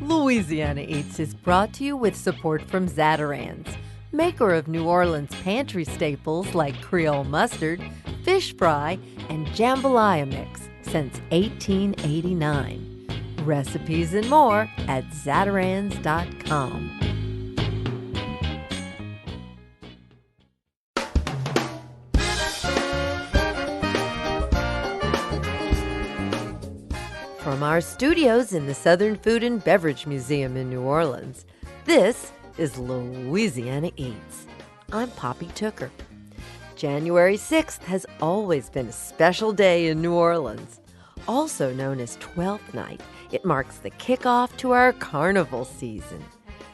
Louisiana Eats is brought to you with support from Zatarain's, maker of New Orleans pantry staples like Creole mustard, fish fry, and jambalaya mix since 1889. Recipes and more at zatarains.com. From our studios in the Southern Food and Beverage Museum in New Orleans, this is Louisiana Eats. I'm Poppy Tooker. January 6th has always been a special day in New Orleans. Also known as Twelfth Night, it marks the kickoff to our Carnival season.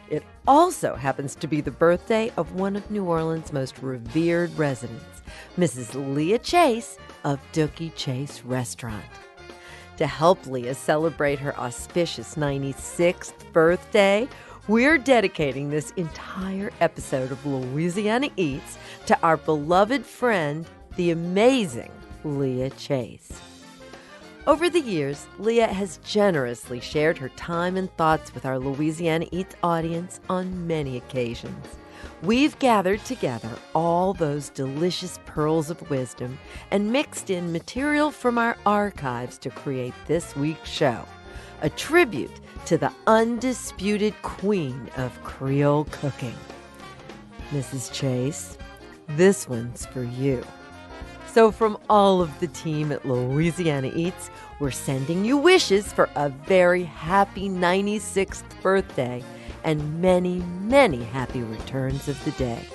It also happens to be the birthday of one of New Orleans' most revered residents, Mrs. Leah Chase of Dooky Chase Restaurant. To help Leah celebrate her auspicious 96th birthday, we're dedicating this entire episode of Louisiana Eats to our beloved friend, the amazing Leah Chase. Over the years, Leah has generously shared her time and thoughts with our Louisiana Eats audience on many occasions. We've gathered together all those delicious pearls of wisdom and mixed in material from our archives to create this week's show, a tribute to the undisputed Queen of Creole Cooking. Mrs. Chase, this one's for you. So from all of the team at Louisiana Eats, we're sending you wishes for a very happy 96th birthday and many, many happy returns of the day.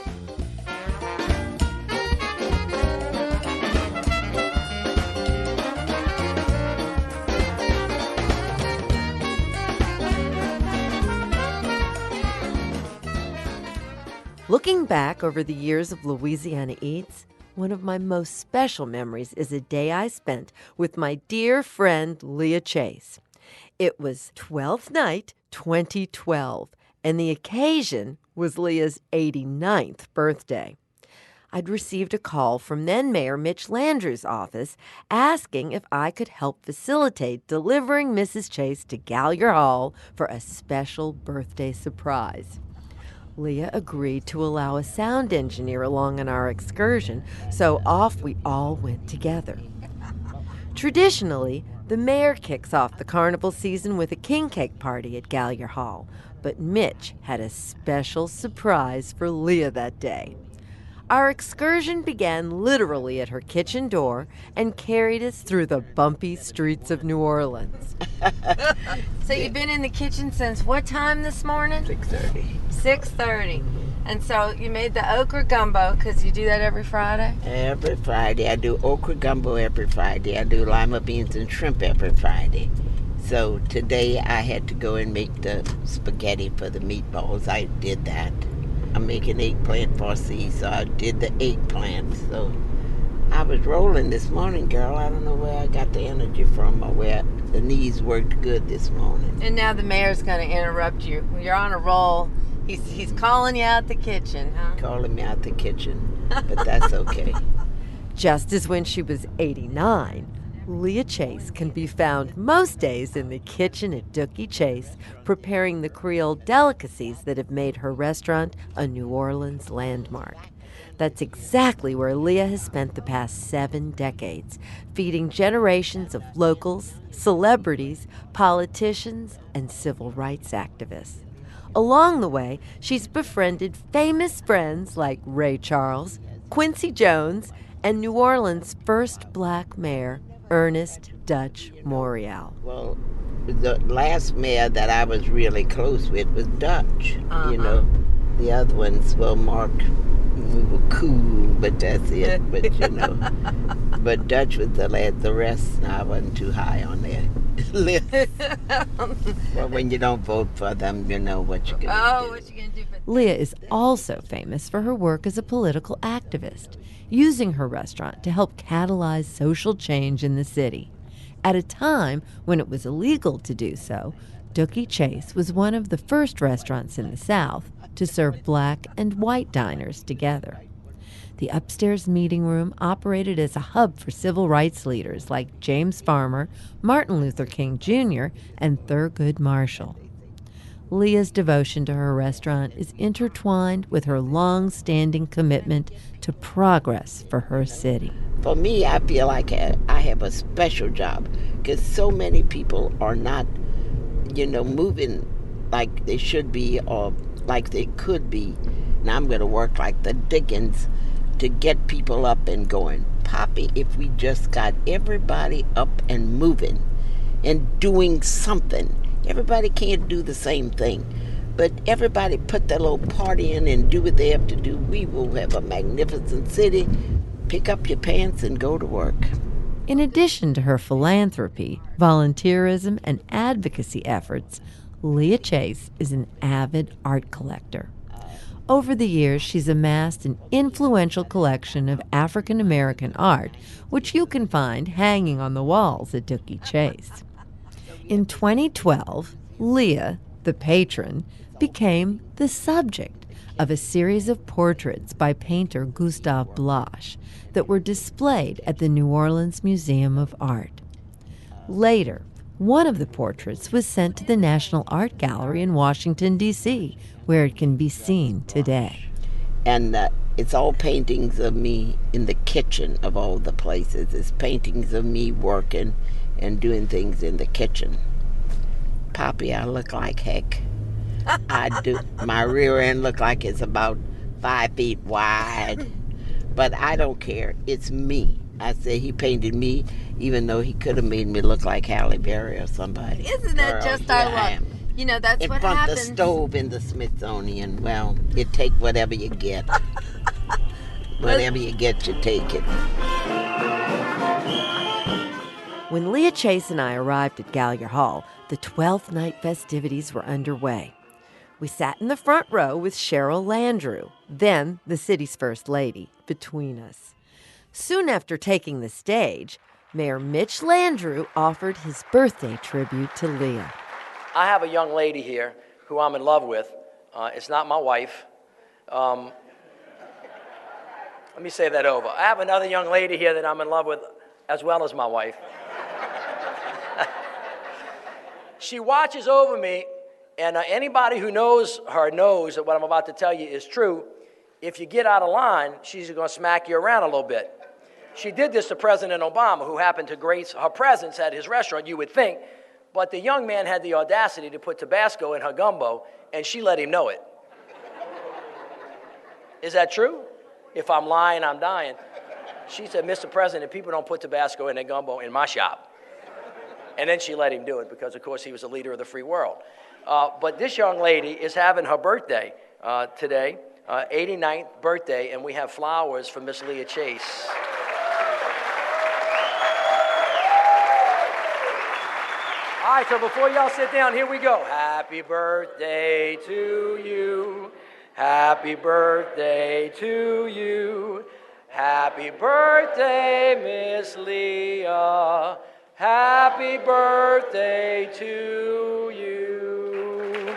Looking back over the years of Louisiana Eats, one of my most special memories is a day I spent with my dear friend Leah Chase. It was 12th night, 2012, and the occasion was Leah's 89th birthday. I'd received a call from then Mayor Mitch Landrieu's office asking if I could help facilitate delivering Mrs. Chase to Gallier Hall for a special birthday surprise. Leah agreed to allow a sound engineer along on our excursion, so off we all went together. Traditionally, the mayor kicks off the carnival season with a king cake party at Gallier Hall, but Mitch had a special surprise for Leah that day. Our excursion began literally at her kitchen door and carried us through the bumpy streets of New Orleans. So you've been in the kitchen since what time this morning? 6:30. 6:30. And so you made the okra gumbo because you do that every Friday? Every Friday. I do okra gumbo every Friday. I do lima beans and shrimp every Friday. So today I had to go and make the spaghetti for the meatballs. I did that. I'm making eggplant farci, so I did the eggplant. So I was rolling this morning, girl. I don't know where I got the energy from or where the knees worked good this morning. And now the mayor's going to interrupt you. You're on a roll. He's calling you out the kitchen, huh? Calling me out the kitchen, but that's okay. Just as when she was 89, Leah Chase can be found most days in the kitchen at Dooky Chase, preparing the Creole delicacies that have made her restaurant a New Orleans landmark. That's exactly where Leah has spent the past 7 decades, feeding generations of locals, celebrities, politicians, and civil rights activists. Along the way, she's befriended famous friends like Ray Charles, Quincy Jones, and New Orleans' first black mayor, Ernest Dutch Morial. Well, the last mayor that I was really close with was Dutch. You know, the other ones, well, Mark, we were cool, but that's it. But, you know, but Dutch was the last. The rest, I wasn't too high on their list. Well, when you don't vote for them, you know what you're going to do. Oh, what you going to do? Leah is also famous for her work as a political activist, using her restaurant to help catalyze social change in the city. At a time when it was illegal to do so, Dooky Chase was one of the first restaurants in the South to serve black and white diners together. The upstairs meeting room operated as a hub for civil rights leaders like James Farmer, Martin Luther King Jr., and Thurgood Marshall. Leah's devotion to her restaurant is intertwined with her long-standing commitment to progress for her city. For me, I feel like I have a special job because so many people are not, moving like they should be or like they could be. Now I'm going to work like the Dickens to get people up and going. Poppy, if we just got everybody up and moving and doing something. Everybody can't do the same thing, but everybody put their little party in and do what they have to do. We will have a magnificent city. Pick up your pants and go to work. In addition to her philanthropy, volunteerism, and advocacy efforts, Leah Chase is an avid art collector. Over the years, she's amassed an influential collection of African American art, which you can find hanging on the walls at Dooky Chase. In 2012, Leah, the patron, became the subject of a series of portraits by painter Gustave Blache that were displayed at the New Orleans Museum of Art. Later, one of the portraits was sent to the National Art Gallery in Washington, D.C., where it can be seen today. And it's all paintings of me in the kitchen of all the places. It's paintings of me working and doing things in the kitchen. Poppy, I look like heck. I do. My rear end look like it's about 5 feet wide. But I don't care. It's me. I say he painted me, even though he could have made me look like Halle Berry or somebody. Isn't that just our luck? You know, that's what happens. In front of the stove in the Smithsonian. Well, you take whatever you get. Whatever you get, you take it. When Leah Chase and I arrived at Gallier Hall, the 12th night festivities were underway. We sat in the front row with Cheryl Landrieu, then the city's first lady, between us. Soon after taking the stage, Mayor Mitch Landrieu offered his birthday tribute to Leah. I have a young lady here who I'm in love with. It's not my wife. Let me say that over. I have another young lady here that I'm in love with as well as my wife. She watches over me, and anybody who knows her knows that what I'm about to tell you is true. If you get out of line, she's going to smack you around a little bit. She did this to President Obama, who happened to grace her presence at his restaurant, you would think, but the young man had the audacity to put Tabasco in her gumbo, and she let him know it. Is that true? If I'm lying, I'm dying. She said, Mr. President, people don't put Tabasco in their gumbo in my shop. And then she let him do it because, of course, he was a leader of the free world. But this young lady is having her birthday today, 89th birthday, and we have flowers for Miss Leah Chase. All right, so before y'all sit down, here we go. Happy birthday to you. Happy birthday to you. Happy birthday, Miss Leah. Happy birthday to you.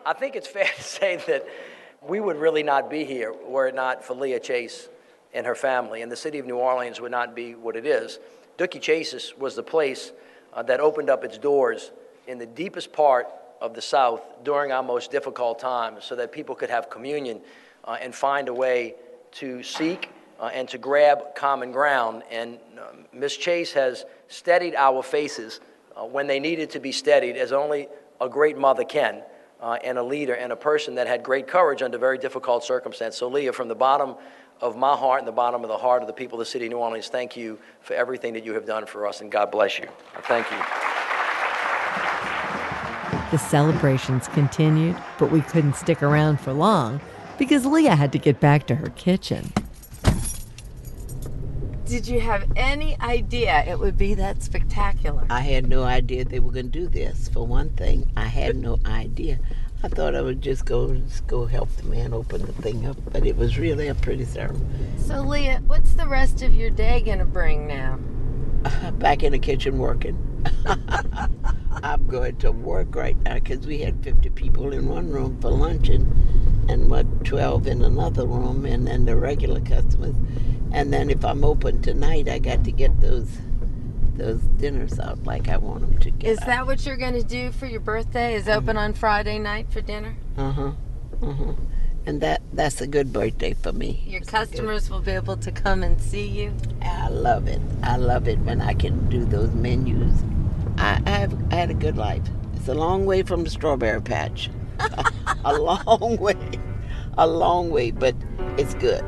I think it's fair to say that we would really not be here were it not for Leah Chase and her family, and the city of New Orleans would not be what it is. Dooky Chase was the place that opened up its doors in the deepest part of the South during our most difficult times so that people could have communion and find a way to seek and to grab common ground. And Ms. Chase has steadied our faces when they needed to be steadied, as only a great mother can, and a leader and a person that had great courage under very difficult circumstances. So Leah, from the bottom of my heart and the bottom of the heart of the people of the city of New Orleans, thank you for everything that you have done for us, and God bless you. Thank you. The celebrations continued, but we couldn't stick around for long because Leah had to get back to her kitchen. Did you have any idea it would be that spectacular? I had no idea they were going to do this. For one thing, I had no idea. I thought I would just go help the man open the thing up, but it was really a pretty ceremony. So, Leah, what's the rest of your day going to bring now? Back in the kitchen working. I'm going to work right now because we had 50 people in one room for luncheon and 12 in another room, and then the regular customers. And then if I'm open tonight, I got to get those dinners out like I want them to get Is out. that what you're going to do for your birthday? Is open on Friday night for dinner? And that's a good birthday for me. Your customers will be able to come and see you? I love it. I love it when I can do those menus. I had a good life. It's a long way from the strawberry patch. A long way, but it's good.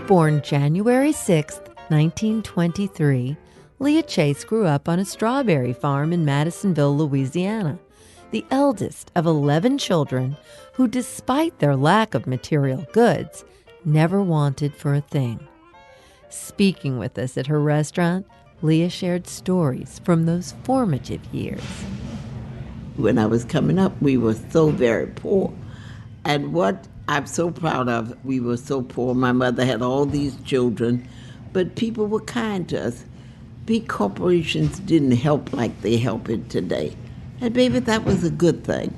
Born January 6, 1923, Leah Chase grew up on a strawberry farm in Madisonville, Louisiana, the eldest of 11 children who, despite their lack of material goods, never wanted for a thing. Speaking with us at her restaurant, Leah shared stories from those formative years. When I was coming up, we were so very poor. And what I'm so proud of, we were so poor. My mother had all these children, but people were kind to us. Big corporations didn't help like they help it today. And baby, that was a good thing.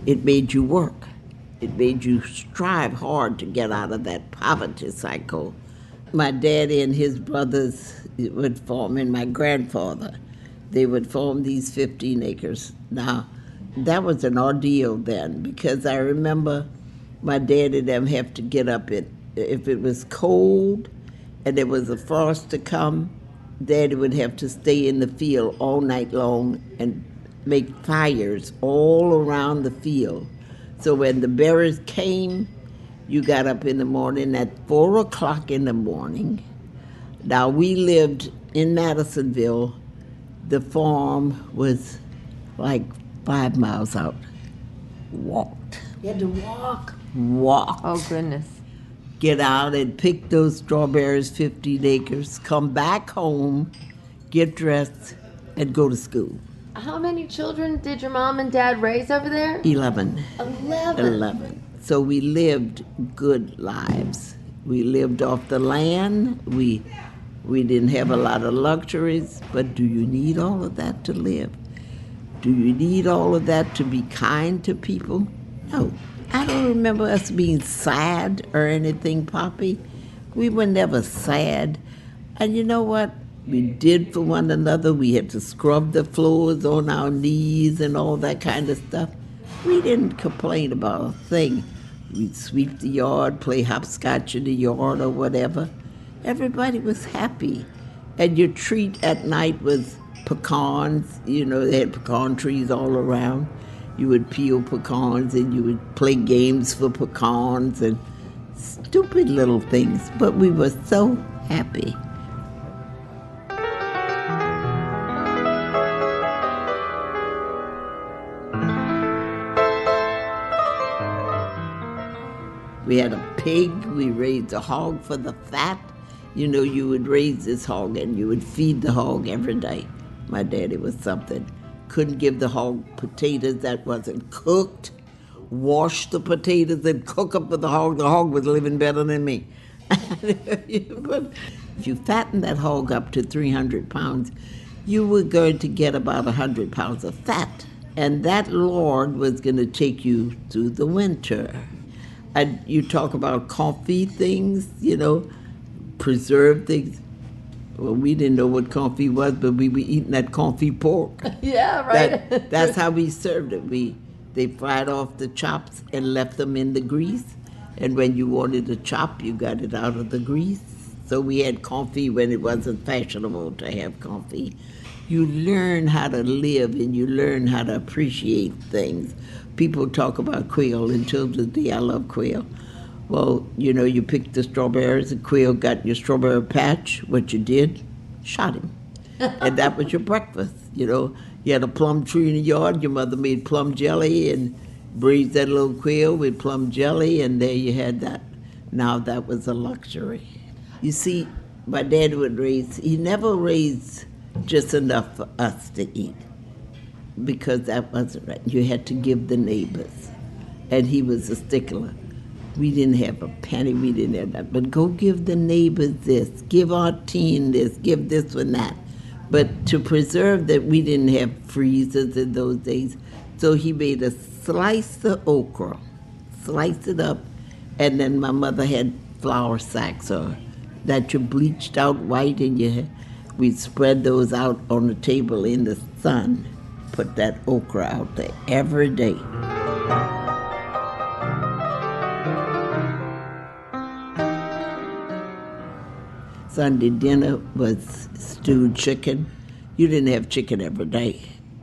It made you work. It made you strive hard to get out of that poverty cycle. My daddy and his brothers would farm, and my grandfather, they would farm these 15 acres. Now, that was an ordeal then, because I remember my dad and them have to get up if it was cold and there was a frost to come, Daddy would have to stay in the field all night long and make fires all around the field. So when the berries came, you got up in the morning at 4 o'clock in the morning. Now we lived in Madisonville. The farm was like 5 miles out. Walked. You had to walk? Walked. Oh, goodness. Get out and pick those strawberries, 15 acres, come back home, get dressed, and go to school. How many children did your mom and dad raise over there? 11. 11. So we lived good lives. We lived off the land. We didn't have a lot of luxuries, but do you need all of that to live? Do you need all of that to be kind to people? No. I don't remember us being sad or anything, Poppy. We were never sad. And you know what? We did for one another. We had to scrub the floors on our knees and all that kind of stuff. We didn't complain about a thing. We'd sweep the yard, play hopscotch in the yard or whatever. Everybody was happy. And your treat at night was pecans. You know, they had pecan trees all around. You would peel pecans and you would play games for pecans and stupid little things. But we were so happy. We had a pig. We raised a hog for the fat. You know, you would raise this hog and you would feed the hog every day. My daddy was something. Couldn't give the hog potatoes that wasn't cooked. Wash the potatoes and cook them for the hog. The hog was living better than me. But if you fattened that hog up to 300 pounds, you were going to get about 100 pounds of fat. And that Lord was going to take you through the winter. And you talk about coffee things, you know, preserved things. Well, we didn't know what confit was, but we were eating that confit pork. Yeah, right. That's how we served it. They fried off the chops and left them in the grease. And when you wanted a chop, you got it out of the grease. So we had confit when it wasn't fashionable to have confit. You learn how to live and you learn how to appreciate things. People talk about quail, and till today I love quail. Well, you know, you picked the strawberries, and quail got your strawberry patch. What you did, shot him. And that was your breakfast, you know. You had a plum tree in the yard, your mother made plum jelly and braised that little quail with plum jelly, and there you had that. Now that was a luxury. You see, My dad would raise, he never raised just enough for us to eat, because that wasn't right. You had to give the neighbors. And he was a stickler. We didn't have a penny, we didn't have that. But go give the neighbors this, give our teen this, give this one that. But to preserve that, we didn't have freezers in those days. So he made a slice of okra, sliced it up, and then my mother had flour sacks that you bleached out white, and we'd spread those out on the table in the sun. Put that okra out there every day. Sunday dinner was stewed chicken. You didn't have chicken every day.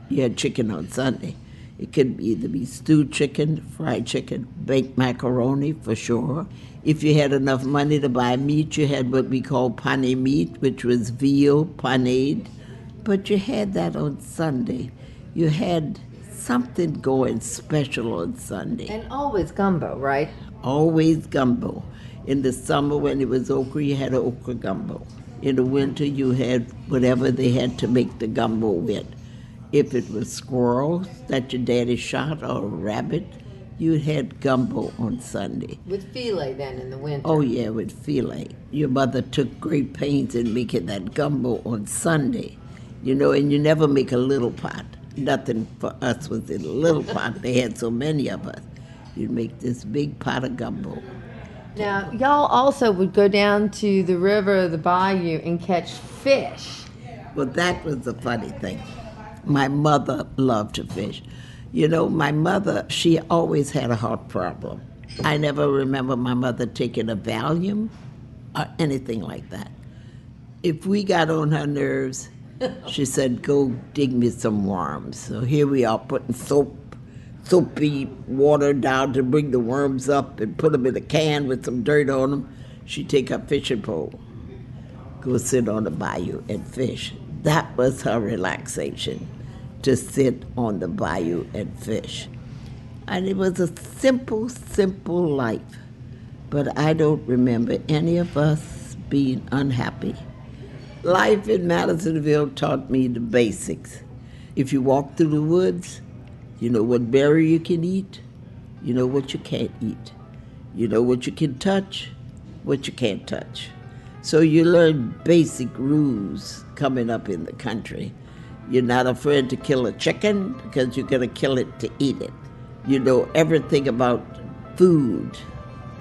You had chicken on Sunday. It could either be stewed chicken, fried chicken, baked macaroni for sure. If you had enough money to buy meat, you had what we call pane meat, which was veal panade. But you had that on Sunday. You had something going special on Sunday. And always gumbo, right? Always gumbo. In the summer, when it was okra, you had okra gumbo. In the winter, you had whatever they had to make the gumbo with. If it was squirrels that your daddy shot or a rabbit, you had gumbo on Sunday. With filet then in the winter. Oh, yeah, with filet. Your mother took great pains in making that gumbo on Sunday. And you never make a little pot. Nothing for us was in a little pot. They had so many of us. You'd make this big pot of gumbo. Now, y'all also would go down to the river, the bayou, and catch fish. Well, that was the funny thing. My mother loved to fish. My mother, she always had a heart problem. I never remember my mother taking a Valium or anything like that. If we got on her nerves, she said, go dig me some worms. So here we are putting soapy water down to bring the worms up and put them in a can with some dirt on them. She'd take her fishing pole, go sit on the bayou and fish. That was her relaxation, to sit on the bayou and fish. And it was a simple, simple life. But I don't remember any of us being unhappy. Life in Madisonville taught me the basics. If you walk through the woods, you know what berry you can eat, you know what you can't eat. You know what you can touch, what you can't touch. So you learn basic rules coming up in the country. You're not afraid to kill a chicken because you're going to kill it to eat it. You know everything about food.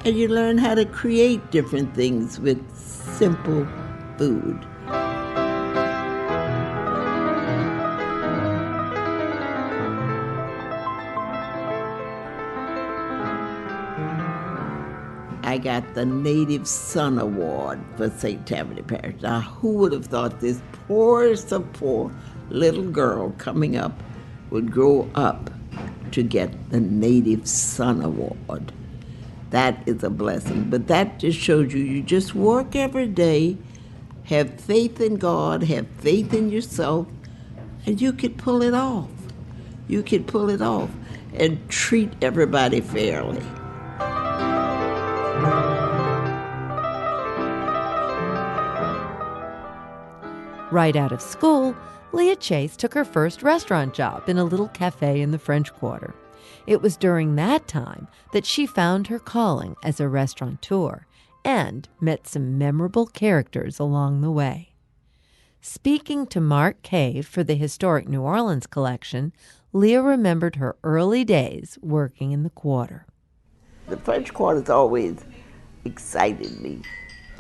And you learn how to create different things with simple food. I got the Native Son Award for St. Tammany Parish. Now, who would have thought this poorest of poor little girl coming up would grow up to get the Native Son Award? That is a blessing. But that just shows you just work every day, have faith in God, have faith in yourself, and you can pull it off. You can pull it off and treat everybody fairly. Right out of school, Leah Chase took her first restaurant job in a little cafe in the French Quarter. It was during that time that she found her calling as a restaurateur and met some memorable characters along the way. Speaking to Mark Cave for the Historic New Orleans collection, Leah remembered her early days working in the Quarter. The French Quarter's always excited me.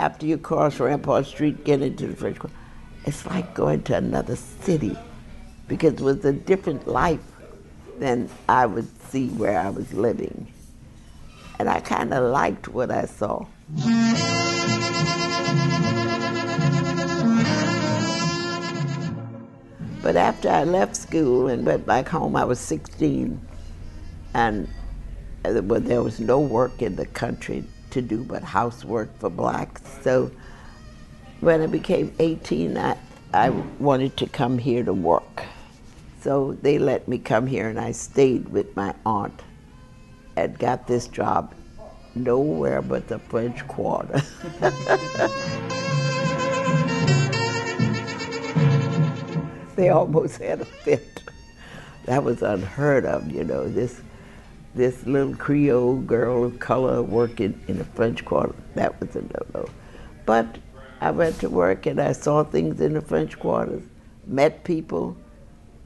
After you cross Rampart Street, get into the French Quarter, it's like going to another city because it was a different life than I would see where I was living. And I kind of liked what I saw. But after I left school and went back home, I was 16, and there was no work in the country to do but housework for blacks. So when I became 18, I wanted to come here to work. So they let me come here, and I stayed with my aunt and got this job nowhere but the French Quarter. They almost had a fit. That was unheard of, you know, this little Creole girl of color working in the French Quarter. That was a no-no. But I went to work and I saw things in the French Quarters, met people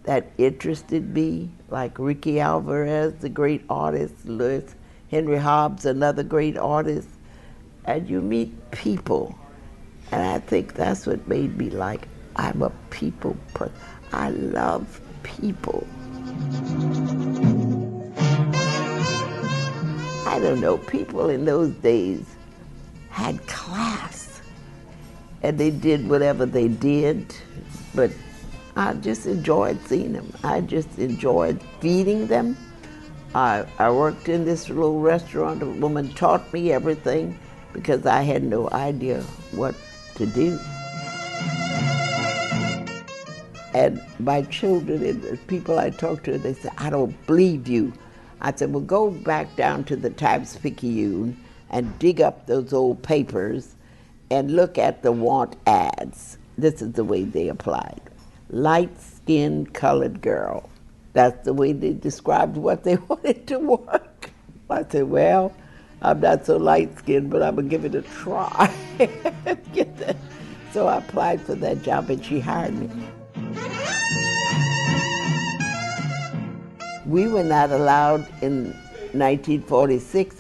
that interested me, like Ricky Alvarez, the great artist, Louis Henry Hobbs, another great artist. And you meet people, and I think that's what made me like, I'm a people person. I love people. I don't know, people in those days had class, and they did whatever they did, but I just enjoyed seeing them. I just enjoyed feeding them. I worked in this little restaurant. A woman taught me everything because I had no idea what to do. And my children and the people I talked to, they said, I don't believe you. I said, well, go back down to the Times-Picayune and dig up those old papers and look at the want ads. This is the way they applied. Light-skinned colored girl. That's the way they described what they wanted to work. I said, well, I'm not so light-skinned, but I'm gonna give it a try. So I applied for that job and she hired me. We were not allowed in 1946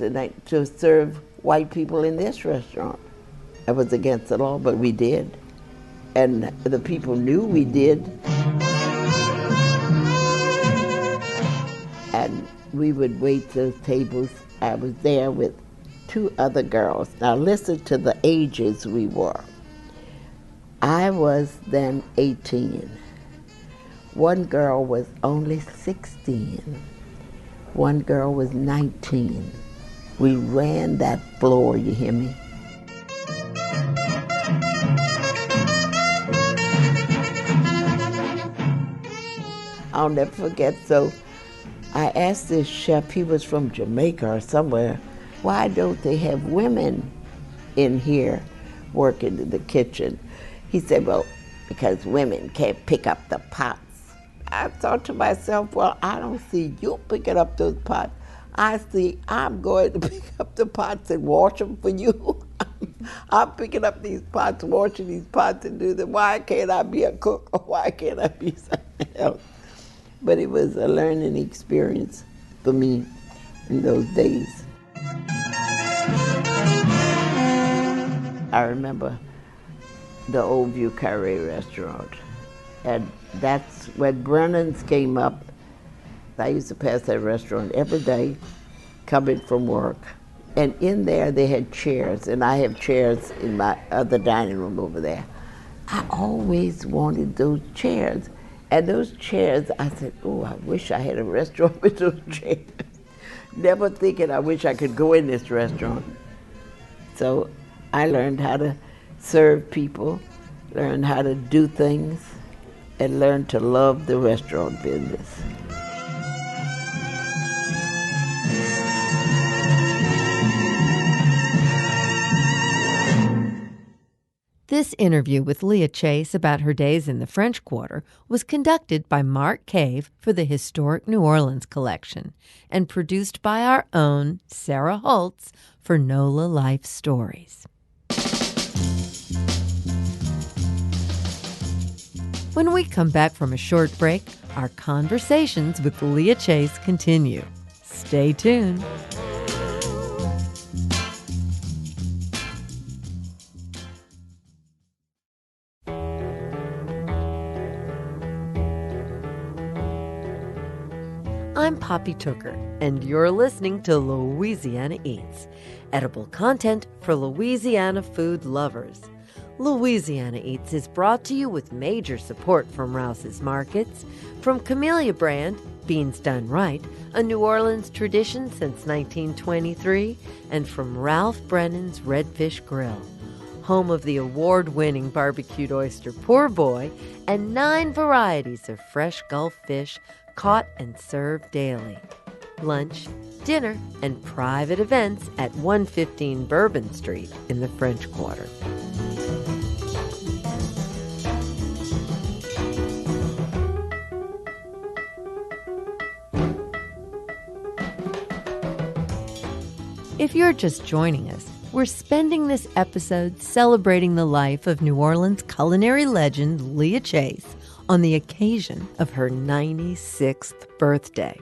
to serve white people in this restaurant. It was against the law, but we did. And the people knew we did. And we would wait those tables. I was there with 2 other girls. Now listen to the ages we were. I was then 18. One girl was only 16. One girl was 19. We ran that floor, you hear me? I'll never forget, so I asked this chef, he was from Jamaica or somewhere, why don't they have women in here working in the kitchen? He said, well, because women can't pick up the pots. I thought to myself, well, I don't see you picking up those pots. I see I'm going to pick up the pots and wash them for you. I'm picking up these pots, washing these pots and do them. Why can't I be a cook or why can't I be something else? But it was a learning experience for me in those days. I remember the Old View Carre restaurant. And that's when Brennan's came up. I used to pass that restaurant every day, coming from work. And in there they had chairs, and I have chairs in my other dining room over there. I always wanted those chairs. And those chairs, I said, oh, I wish I had a restaurant with those chairs. Never thinking I wish I could go in this restaurant. So I learned how to serve people, learned how to do things, and learned to love the restaurant business. This interview with Leah Chase about her days in the French Quarter was conducted by Mark Cave for the Historic New Orleans Collection and produced by our own Sarah Holtz for NOLA Life Stories. When we come back from a short break, our conversations with Leah Chase continue. Stay tuned. I'm Poppy Tooker, and you're listening to Louisiana Eats, edible content for Louisiana food lovers. Louisiana Eats is brought to you with major support from Rouse's Markets, from Camellia Brand, Beans Done Right, a New Orleans tradition since 1923, and from Ralph Brennan's Redfish Grill, home of the award-winning barbecued oyster Poor Boy and 9 varieties of fresh Gulf fish caught and served daily. Lunch, dinner, and private events at 115 Bourbon Street in the French Quarter. If you're just joining us, we're spending this episode celebrating the life of New Orleans culinary legend Leah Chase on the occasion of her 96th birthday.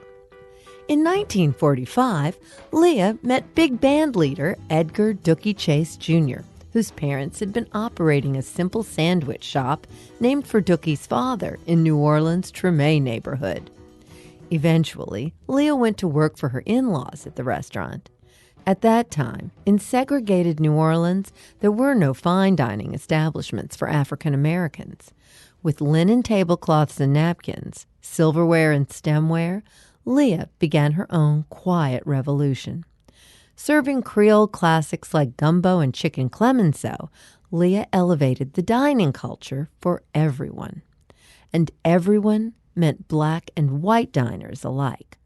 In 1945, Leah met big band leader Edgar Dooky Chase Jr., whose parents had been operating a simple sandwich shop named for Dooky's father in New Orleans' Treme neighborhood. Eventually, Leah went to work for her in-laws at the restaurant. At that time, in segregated New Orleans, there were no fine dining establishments for African Americans. With linen tablecloths and napkins, silverware and stemware, Leah began her own quiet revolution. Serving Creole classics like gumbo and Chicken Clemenceau, Leah elevated the dining culture for everyone. And everyone meant black and white diners alike.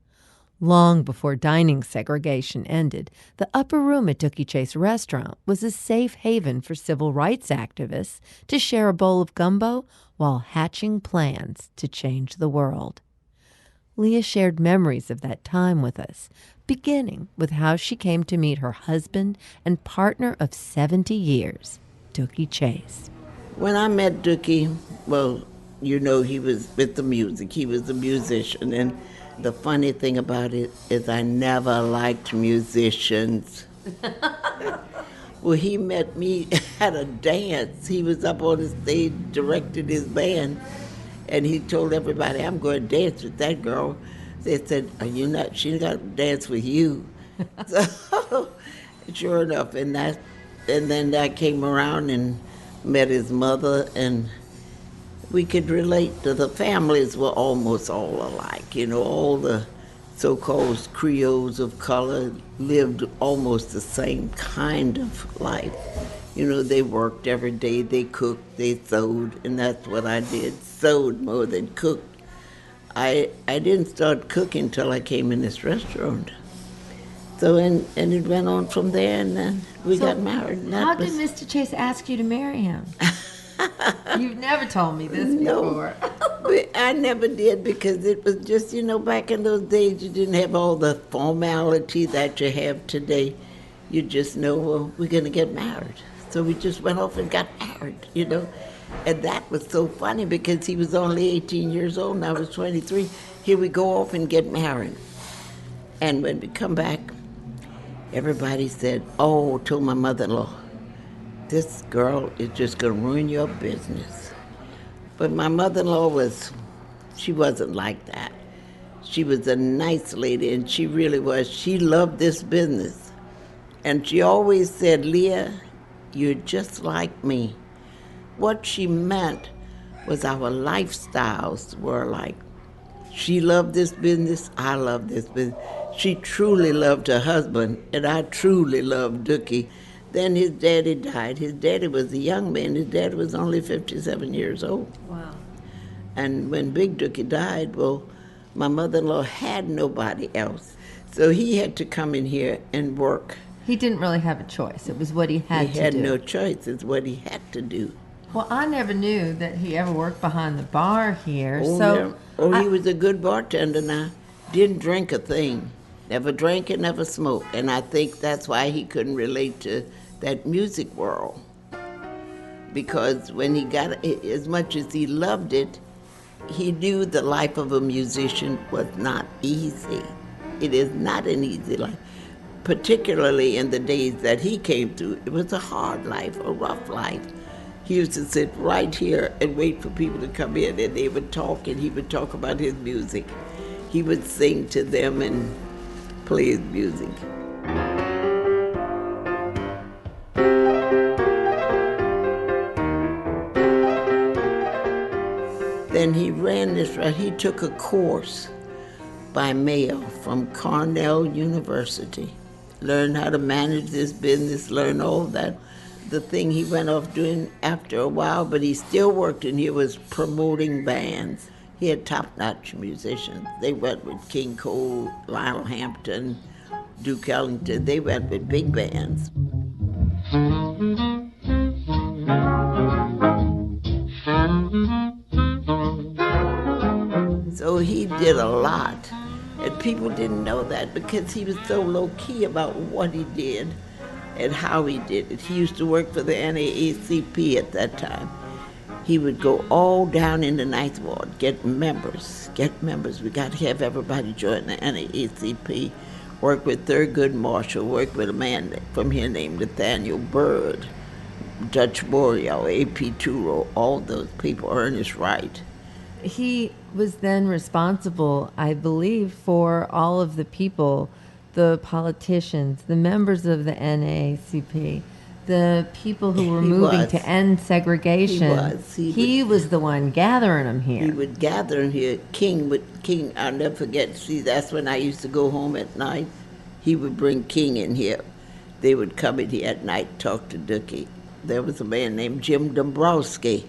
Long before dining segregation ended, the upper room at Dooky Chase restaurant was a safe haven for civil rights activists to share a bowl of gumbo while hatching plans to change the world. Leah shared memories of that time with us, beginning with how she came to meet her husband and partner of 70 years, Dooky Chase. When I met Dooky, well, you know, he was with the music. He was a musician. And the funny thing about it is I never liked musicians. Well, he met me at a dance. He was up on the stage, directed his band. And he told everybody, I'm going to dance with that girl. They said, are you not? She's got to dance with you. So, sure enough. And then I came around and met his mother, and we could relate to the families were almost all alike. You know, all the so-called Creoles of color lived almost the same kind of life. You know, they worked every day, they cooked, they sewed, and that's what I did, sewed more than cooked. I didn't start cooking until I came in this restaurant. So, and it went on from there, and then we got married. How did Mr. Chase ask you to marry him? You've never told me this before. I never did, because it was just, you know, back in those days, you didn't have all the formality that you have today. You just know, well, we're going to get married. So we just went off and got married, you know. And that was so funny because he was only 18 years old and I was 23. Here we go off and get married. And when we come back, everybody said, oh, told my mother-in-law, this girl is just going to ruin your business. But my mother-in-law she wasn't like that. She was a nice lady, and she really was. She loved this business. And she always said, Leah, you're just like me. What she meant was our lifestyles were like. She loved this business, I loved this business. She truly loved her husband, and I truly loved Dooky. Then his daddy died. His daddy was a young man. His dad was only 57 years old. Wow. And when Big Dooky died, well, my mother-in-law had nobody else. So he had to come in here and work. He didn't really have a choice. It was what he had to do. He had no choice. It's what he had to do. Well, I never knew that he ever worked behind the bar here. He was a good bartender now. Didn't drink a thing. Never drank and never smoked. And I think that's why he couldn't relate to that music world. Because when he got, as much as he loved it, he knew the life of a musician was not easy. It is not an easy life. Particularly in the days that he came through, it was a hard life, a rough life. He used to sit right here and wait for people to come in, and they would talk, and he would talk about his music. He would sing to them and play his music. Then he ran this, he took a course by mail from Cornell University. Learned how to manage this business, learn all that. The thing he went off doing after a while, but he still worked, and he was promoting bands. He had top-notch musicians. They went with King Cole, Lionel Hampton, Duke Ellington. They went with big bands. So he did a lot. And But people didn't know that because he was so low-key about what he did and how he did it. He used to work for the NAACP at that time. He would go all down in the Ninth Ward, get members. We got to have everybody join the NAACP, work with Thurgood Marshall, work with a man from here named Nathaniel Bird, Dutch Boreal, A.P. Turo, all those people, Ernest Wright. He was then responsible, I believe, for all of the people, the politicians, the members of the NAACP, the people who were moving to end segregation. He was the one gathering them here. He would gather them here. King, I'll never forget. See, that's when I used to go home at night. He would bring King in here. They would come in here at night, talk to Dooky. There was a man named Jim Dombrowski.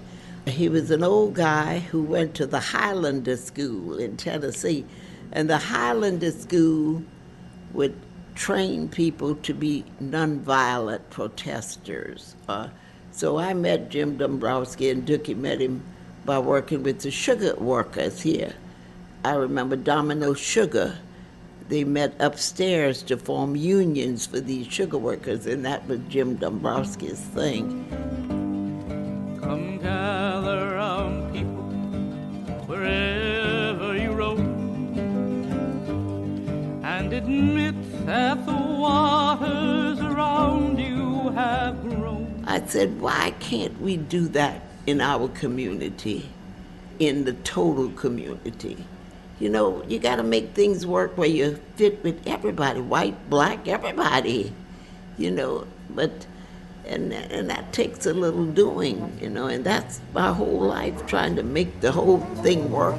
He was an old guy who went to the Highlander School in Tennessee. And the Highlander School would train people to be nonviolent protesters. So I met Jim Dombrowski, and Dooky met him by working with the sugar workers here. I remember Domino Sugar. They met upstairs to form unions for these sugar workers, and that was Jim Dombrowski's thing. Come gather round, people, wherever you roam, and admit that the waters around you have grown. I said, why can't we do that in our community, in the total community? You know, you got to make things work where you fit with everybody, white, black, everybody, you know, but, and that takes a little doing, you know, and that's my whole life, trying to make the whole thing work.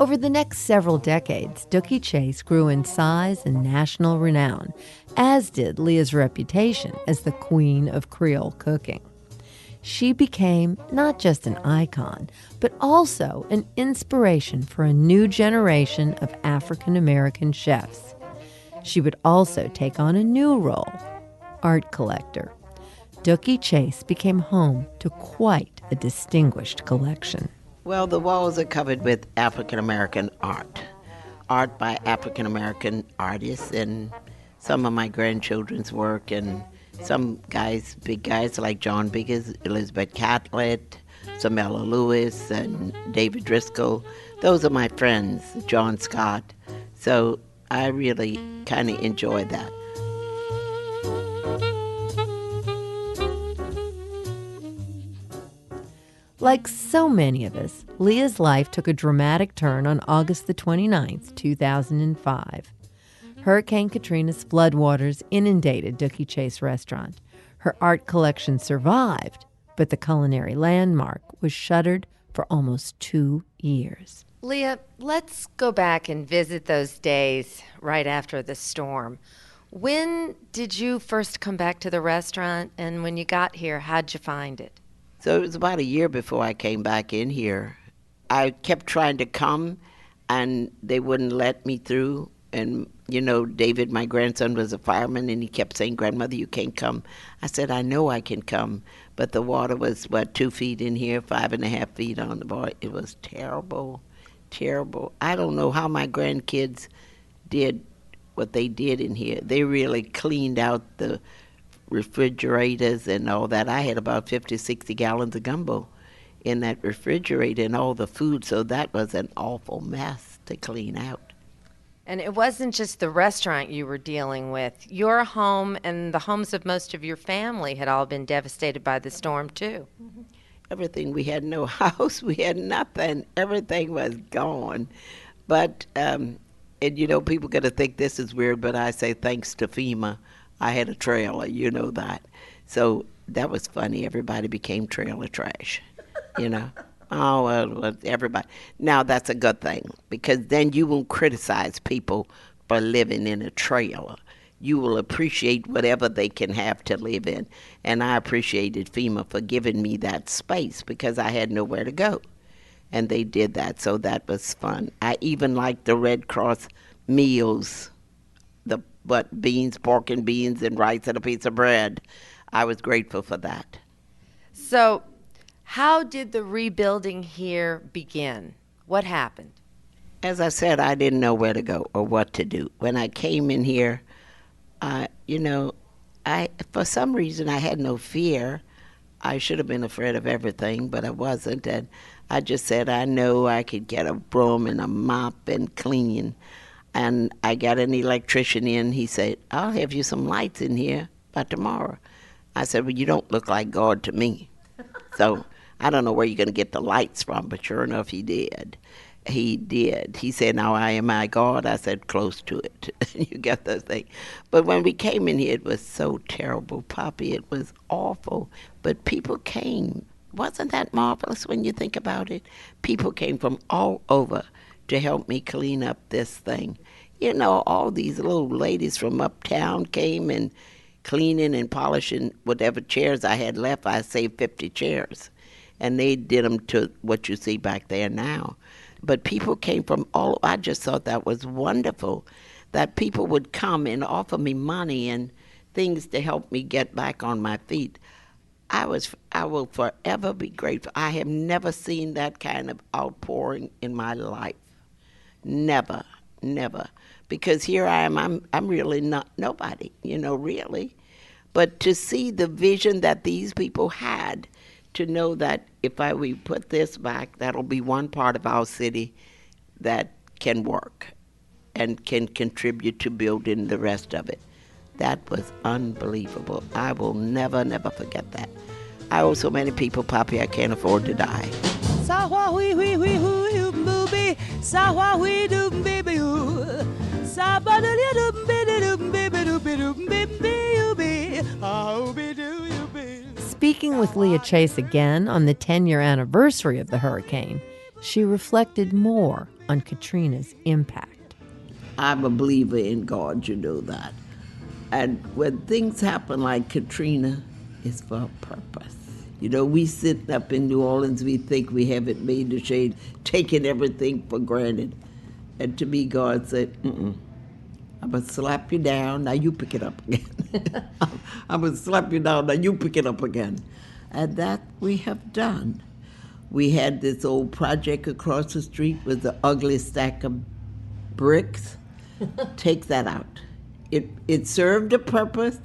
Over the next several decades, Dooky Chase grew in size and national renown, as did Leah's reputation as the Queen of Creole Cooking. She became not just an icon, but also an inspiration for a new generation of African-American chefs. She would also take on a new role, art collector. Dooky Chase became home to quite a distinguished collection. Well, the walls are covered with African-American art by African-American artists, and some of my grandchildren's work, and some guys, big guys like John Biggers, Elizabeth Catlett, Samela Lewis, and David Driscoll. Those are my friends, John Scott. So I really kind of enjoy that. Like so many of us, Leah's life took a dramatic turn on August the 29th, 2005. Hurricane Katrina's floodwaters inundated Dooky Chase restaurant. Her art collection survived, but the culinary landmark was shuttered for almost 2 years. Leah, let's go back and visit those days right after the storm. When did you first come back to the restaurant, and when you got here, how'd you find it? So it was about a year before I came back in here. I kept trying to come, and they wouldn't let me through. And, you know, David, my grandson, was a fireman, and he kept saying, "Grandmother, you can't come." I said, "I know I can come." But the water was, 2 feet in here, 5.5 feet on the bar. It was terrible, terrible. I don't know how my grandkids did what they did in here. They really cleaned out the refrigerators and all that. I had about 50, 60 gallons of gumbo in that refrigerator and all the food, so that was an awful mess to clean out. And it wasn't just the restaurant you were dealing with. Your home and the homes of most of your family had all been devastated by the storm, too. Everything. We had no house. We had nothing. Everything was gone. But, and you know, people going to think this is weird, but I say thanks to FEMA, I had a trailer, you know that. So that was funny. Everybody became trailer trash, you know. Oh, well, everybody. Now, that's a good thing, because then you won't criticize people for living in a trailer. You will appreciate whatever they can have to live in. And I appreciated FEMA for giving me that space, because I had nowhere to go. And they did that, so that was fun. I even liked the Red Cross meals, beans, pork and beans and rice and a piece of bread. I was grateful for that. So How did the rebuilding here begin? What happened? As I said, I didn't know where to go or what to do. When I came in here, for some reason, I had no fear. I should have been afraid of everything, but I wasn't. And I just said, I know I could get a broom and a mop and clean. And I got an electrician in. He said, I'll have you some lights in here by tomorrow. I said, well, you don't look like God to me. So I don't know where you're going to get the lights from, but sure enough, he did. He did. He said, now I am my God. I said, close to it. You get those things. But when we came in here, it was so terrible, Poppy. It was awful. But people came. Wasn't that marvelous when you think about it? People came from all over to help me clean up this thing. You know, all these little ladies from uptown came and cleaning and polishing whatever chairs I had left. I saved 50 chairs. And they did them to what you see back there now. But people came from all, I just thought that was wonderful, that people would come and offer me money and things to help me get back on my feet. I will forever be grateful. I have never seen that kind of outpouring in my life. Never, never. Because here I am, I'm really not nobody, really. But to see the vision that these people had, to know that if we put this back, that'll be one part of our city that can work and can contribute to building the rest of it. That was unbelievable. I will never, never forget that. I owe so many people, Poppy, I can't afford to die. Speaking with Leah Chase again on the 10-year anniversary of the hurricane, she reflected more on Katrina's impact. I'm a believer in God, you know that. And when things happen like Katrina, it's for a purpose. We sitting up in New Orleans, we think we have it made to shade, taking everything for granted. And to me, God said, I'm going to slap you down, now you pick it up again. I'm going to slap you down, now you pick it up again. And that we have done. We had this old project across the street with the ugly stack of bricks. Take that out. It served a purpose.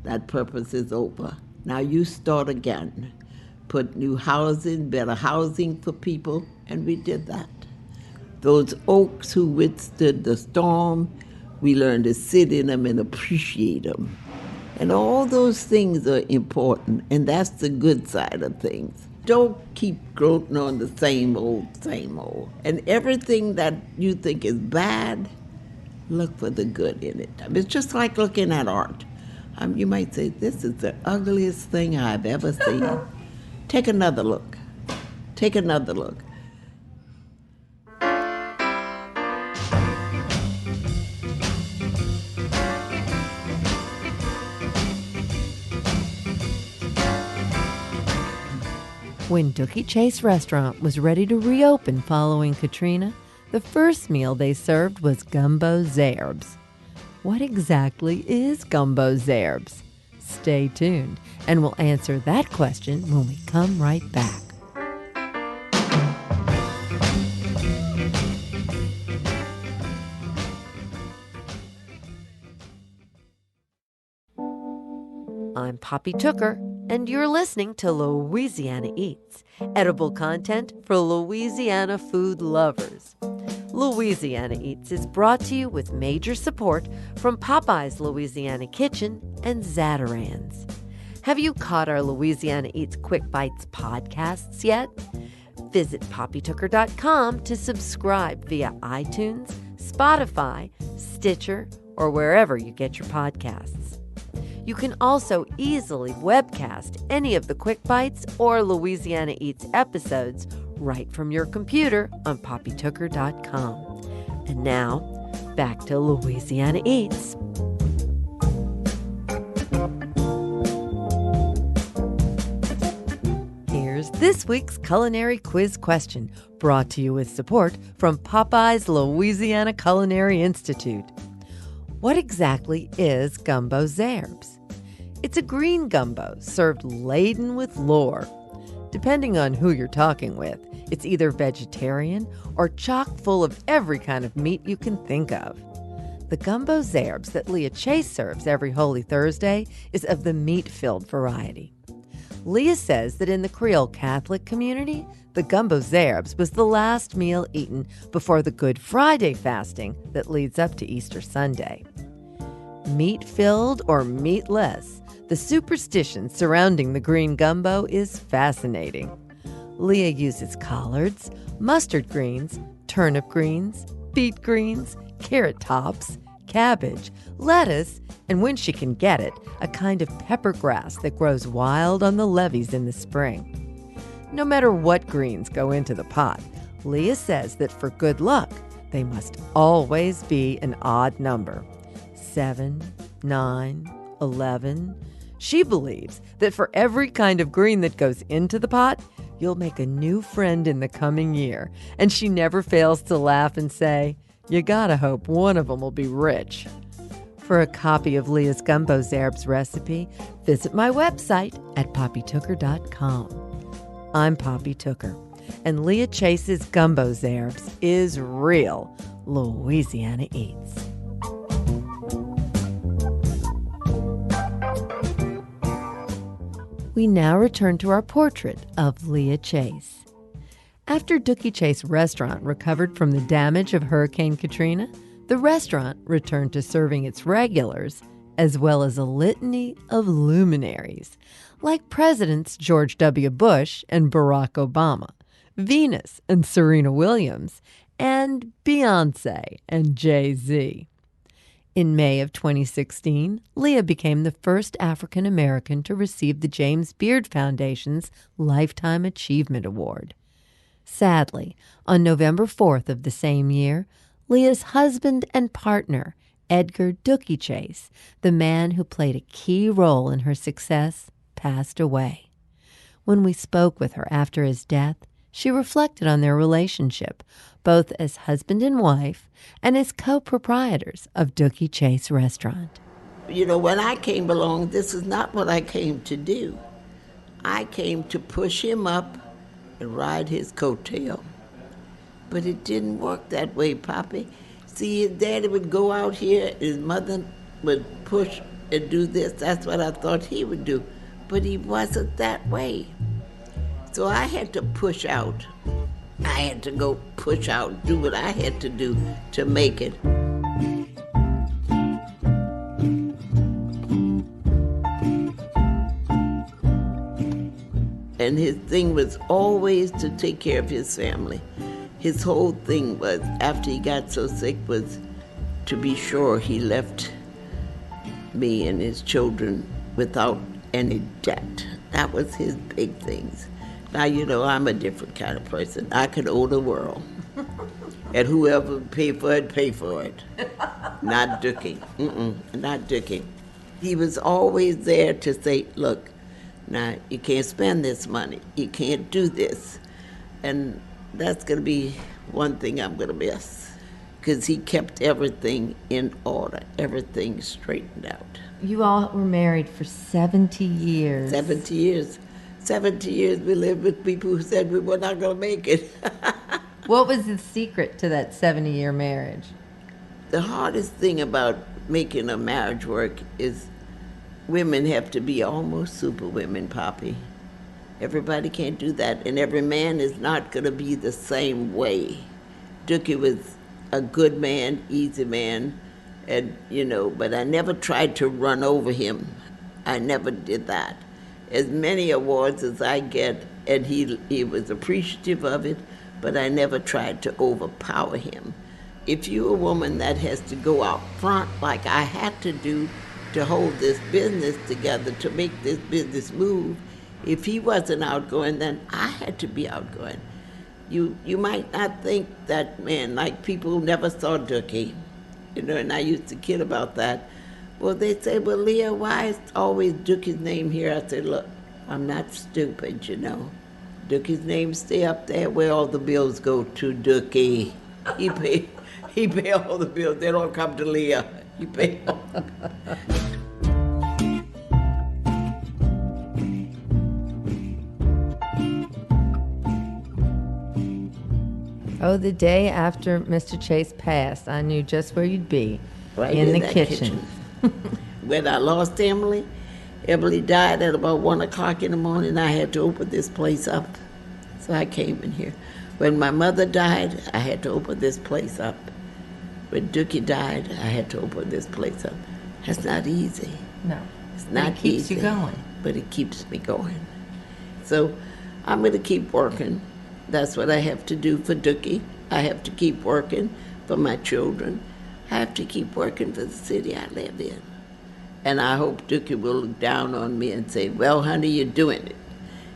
That purpose is over. Now you start again. Put new housing, better housing for people, and we did that. Those oaks who withstood the storm, we learned to sit in them and appreciate them. And all those things are important, and that's the good side of things. Don't keep gloating on the same old, same old. And everything that you think is bad, look for the good in it. It's just like looking at art. You might say, this is the ugliest thing I've ever seen. Take another look. Take another look. When Dooky Chase restaurant was ready to reopen following Katrina, the first meal they served was gumbo zerbs. What exactly is gumbo zerbs? Stay tuned, and we'll answer that question when we come right back. I'm Poppy Tooker, and you're listening to Louisiana Eats, edible content for Louisiana food lovers. Louisiana Eats is brought to you with major support from Popeye's Louisiana Kitchen and Zatarain's. Have you caught our Louisiana Eats Quick Bites podcasts yet? Visit poppytooker.com to subscribe via iTunes, Spotify, Stitcher, or wherever you get your podcasts. You can also easily webcast any of the Quick Bites or Louisiana Eats episodes right from your computer on poppytooker.com. And now, back to Louisiana Eats. Here's this week's culinary quiz question, brought to you with support from Popeye's Louisiana Culinary Institute. What exactly is gumbo zerbs? It's a green gumbo served laden with lore. Depending on who you're talking with, it's either vegetarian or chock full of every kind of meat you can think of. The gumbo zerbs that Leah Chase serves every Holy Thursday is of the meat-filled variety. Leah says that in the Creole Catholic community, the gumbo zerbs was the last meal eaten before the Good Friday fasting that leads up to Easter Sunday. Meat-filled or meatless, the superstition surrounding the green gumbo is fascinating. Leah uses collards, mustard greens, turnip greens, beet greens, carrot tops, cabbage, lettuce, and when she can get it, a kind of pepper grass that grows wild on the levees in the spring. No matter what greens go into the pot, Leah says that for good luck, they must always be an odd number. 7, 9, 11. She believes that for every kind of green that goes into the pot, you'll make a new friend in the coming year. And she never fails to laugh and say, you gotta hope one of them will be rich. For a copy of Leah's Gumbo Zerbs recipe, visit my website at poppytooker.com. I'm Poppy Tooker, and Leah Chase's Gumbo Zerbs is real Louisiana Eats. We now return to our portrait of Leah Chase. After Dooky Chase restaurant recovered from the damage of Hurricane Katrina, the restaurant returned to serving its regulars as well as a litany of luminaries, like Presidents George W. Bush and Barack Obama, Venus and Serena Williams, and Beyoncé and Jay-Z. In May of 2016, Leah became the first African American to receive the James Beard Foundation's Lifetime Achievement Award. Sadly, on November 4th of the same year, Leah's husband and partner, Edgar Dooky Chase, the man who played a key role in her success, passed away. When we spoke with her after his death, she reflected on their relationship, both as husband and wife and as co-proprietors of Dooky Chase Restaurant. You know, when I came along, this is not what I came to do. I came to push him up and ride his coattail. But it didn't work that way, Poppy. See, his daddy would go out here, his mother would push and do this. That's what I thought he would do. But he wasn't that way. So I had to push out. I had to go push out, do what I had to do to make it. And his thing was always to take care of his family. His whole thing was, after he got so sick, was to be sure he left me and his children without any debt. That was his big things. Now, you know, I'm a different kind of person. I could own the world. And whoever pay for it, pay for it. Not Dooky. Not Dooky. He was always there to say, look, now, you can't spend this money. You can't do this. And that's going to be one thing I'm going to miss. Because he kept everything in order, everything straightened out. You all were married for 70 years. 70 years. 70 years we lived with people who said we were not going to make it. What was the secret to that 70-year marriage? The hardest thing about making a marriage work is women have to be almost super women, Poppy. Everybody can't do that, and every man is not going to be the same way. Dooky was a good man, easy man, and but I never tried to run over him. I never did that. As many awards as I get, and he was appreciative of it, but I never tried to overpower him. If you're a woman that has to go out front like I had to do to hold this business together, to make this business move, if he wasn't outgoing, then I had to be outgoing. You might not think that, man, like people who never saw Dooky, and I used to kid about that. Well, they say, well, Leah, why is always Dooky's name here? I said, look, I'm not stupid, Dooky's name stay up there where all the bills go to Dooky. He pay all the bills. They don't come to Leah. He pay all the bills. Oh, the day after Mr. Chase passed, I knew just where you'd be. Right in the that kitchen. When I lost Emily died at about 1 o'clock in the morning. I had to open this place up. So I came in here. When my mother died, I had to open this place up. When Dooky died, I had to open this place up. That's not easy. No. It's not it keeps easy. you going. But it keeps me going. So I'm going to keep working. That's what I have to do for Dooky. I have to keep working for my children. I have to keep working for the city I live in. And I hope Dooky will look down on me and say, well, honey, you're doing it.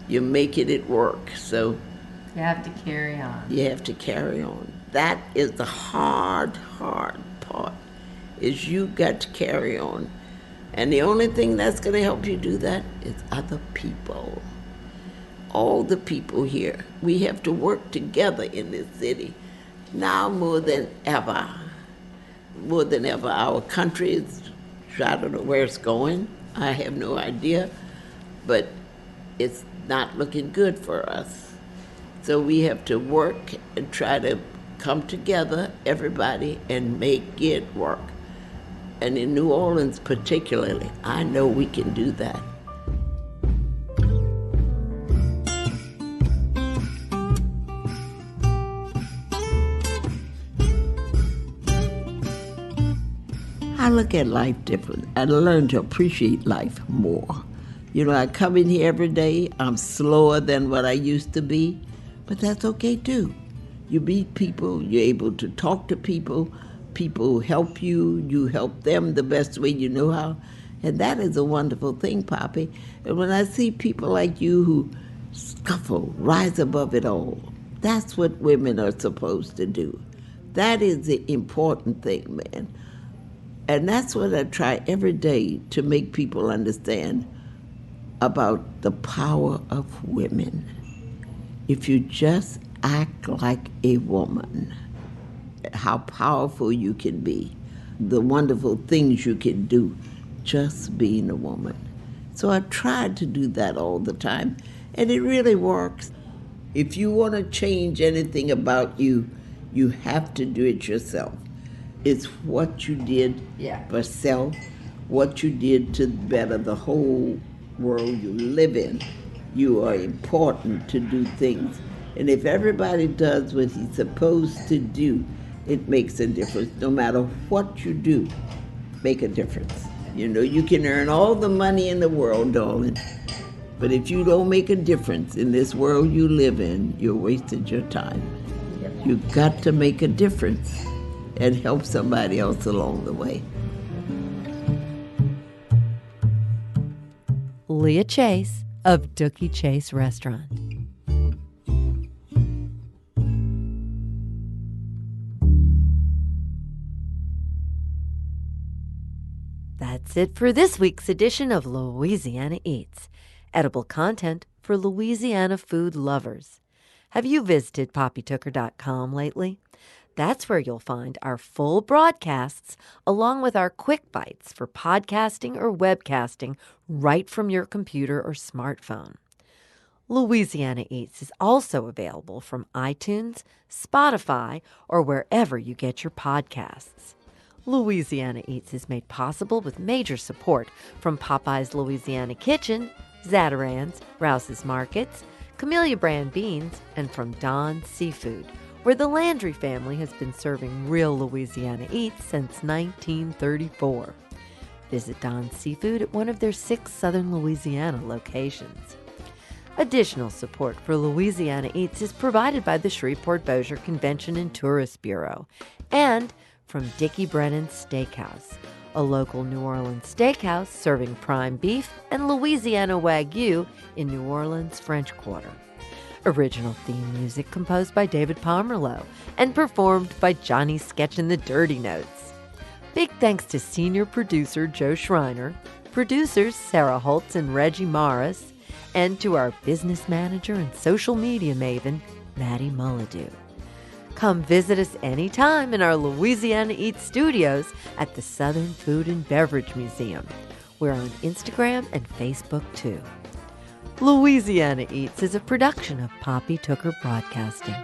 You're making it work. So You have to carry on. you have to carry on. That is the hard part, is you got to carry on. And the only thing that's going to help you do that is other people. All the people here. We have to work together in this city. Now more than ever. More than ever. Our country is, I don't know where it's going. I have no idea. But it's not looking good for us. So we have to work and try to come together, everybody, and make it work. And in New Orleans particularly, I know we can do that. I look at life different. I learn to appreciate life more. You know, I come in here every day. I'm slower than what I used to be, but that's okay too. You meet people, you're able to talk to people, people help you, you help them the best way you know how, and that is a wonderful thing, Poppy. And when I see people like you who scuffle, rise above it all, that's what women are supposed to do. That is the important thing, man. And that's what I try every day to make people understand about the power of women. If you just act like a woman, how powerful you can be, the wonderful things you can do just being a woman. So I try to do that all the time, and it really works. If you want to change anything about you, you have to do it yourself. It's what you did for self, what you did to better the whole world you live in. You are important to do things. And if everybody does what he's supposed to do, it makes a difference. No matter what you do, make a difference. You know, you can earn all the money in the world, darling, but if you don't make a difference in this world you live in, you're wasted your time. You've got to make a difference and help somebody else along the way. Leah Chase of Dooky Chase Restaurant. That's it for this week's edition of Louisiana Eats, edible content for Louisiana food lovers. Have you visited poppytooker.com lately? That's where you'll find our full broadcasts along with our quick bites for podcasting or webcasting right from your computer or smartphone. Louisiana Eats is also available from iTunes, Spotify, or wherever you get your podcasts. Louisiana Eats is made possible with major support from Popeye's Louisiana Kitchen, Zatarain's, Rouse's Markets, Camellia Brand Beans, and from Don's Seafood, where the Landrieu family has been serving real Louisiana Eats since 1934. Visit Don's Seafood at one of their 6 southern Louisiana locations. Additional support for Louisiana Eats is provided by the Shreveport-Bossier Convention and Tourist Bureau and from Dickie Brennan's Steakhouse, a local New Orleans steakhouse serving prime beef and Louisiana Wagyu in New Orleans' French Quarter. Original theme music composed by David Pomerleau and performed by Johnny Sketch and the Dirty Notes. Big thanks to senior producer Joe Schreiner, producers Sarah Holtz and Reggie Morris, and to our business manager and social media maven, Maddie Mullidew. Come visit us anytime in our Louisiana Eats studios at the Southern Food and Beverage Museum. We're on Instagram and Facebook too. Louisiana Eats is a production of Poppy Tooker Broadcasting.